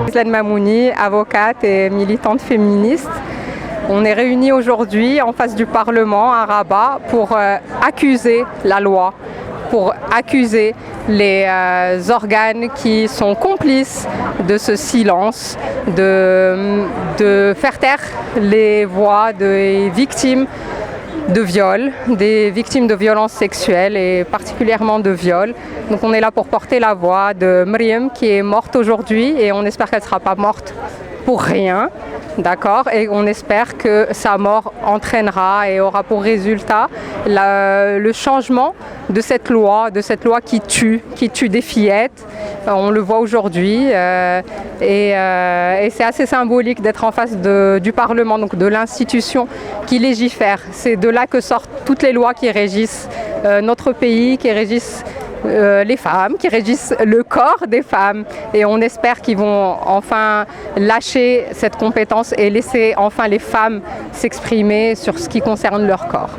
Islane Mamouni, avocate et militante féministe. On est réunis aujourd'hui en face du Parlement à Rabat pour accuser la loi, pour accuser les organes qui sont complices de ce silence, de faire taire les voix des victimes de viol, des victimes de violences sexuelles et particulièrement de viol. Donc on est là pour porter la voix de Mariam qui est morte aujourd'hui et on espère qu'elle ne sera pas morte pour rien, d'accord, et on espère que sa mort entraînera et aura pour résultat le changement de cette loi qui tue des fillettes. On le voit aujourd'hui et c'est assez symbolique d'être en face du Parlement, donc de l'institution qui légifère. C'est de là que sortent toutes les lois qui régissent notre pays, qui régissent les femmes, qui régissent le corps des femmes, et on espère qu'ils vont enfin lâcher cette compétence et laisser enfin les femmes s'exprimer sur ce qui concerne leur corps.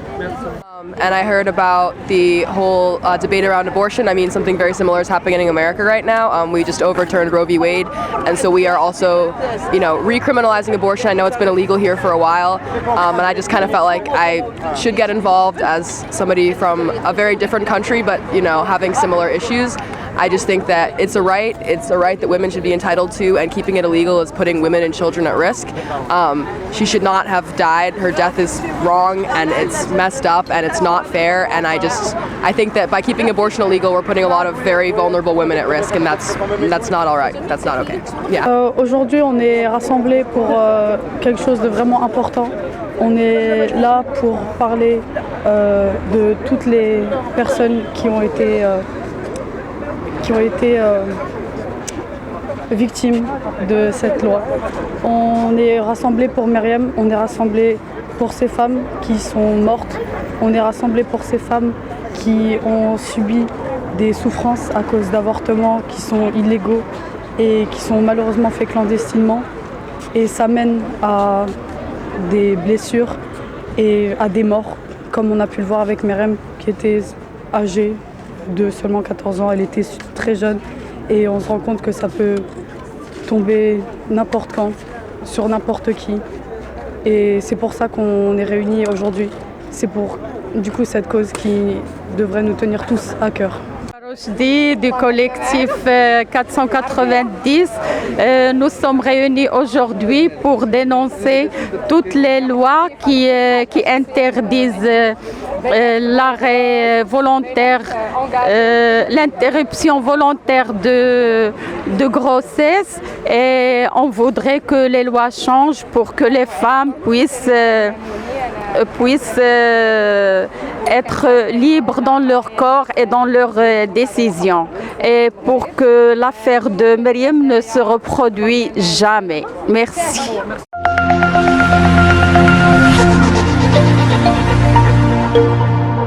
And I heard about the whole debate around abortion. I mean, something very similar is happening in America right now. We just overturned Roe v. Wade, and so we are also, recriminalizing abortion. I know it's been illegal here for a while, and I just kind of felt like I should get involved as somebody from a very different country, but having similar issues. I just think that it's a right that women should be entitled to, and keeping it illegal is putting women and children at risk. She should not have died. Her death is wrong and it's messed up and it's not fair, and I think that by keeping abortion illegal, we're putting a lot of very vulnerable women at risk, and that's not all right. That's not okay. Yeah. Aujourd'hui, on est rassemblés pour quelque chose de vraiment important. On est là pour parler de toutes les personnes qui ont été victimes de cette loi. On est rassemblés pour Mariam, on est rassemblés pour ces femmes qui sont mortes, on est rassemblés pour ces femmes qui ont subi des souffrances à cause d'avortements qui sont illégaux et qui sont malheureusement faits clandestinement, et ça mène à des blessures et à des morts, comme on a pu le voir avec Mariam qui était âgée de seulement 14 ans, elle était très jeune, et on se rend compte que ça peut tomber n'importe quand, sur n'importe qui, et c'est pour ça qu'on est réunis aujourd'hui. C'est pour cette cause qui devrait nous tenir tous à cœur. Du collectif 490, nous sommes réunis aujourd'hui pour dénoncer toutes les lois qui interdisent l'arrêt volontaire, l'interruption volontaire de grossesse, et on voudrait que les lois changent pour que les femmes puissent être libres dans leur corps et dans leurs décisions, et pour que l'affaire de Mariam ne se reproduise jamais. Merci. Merci.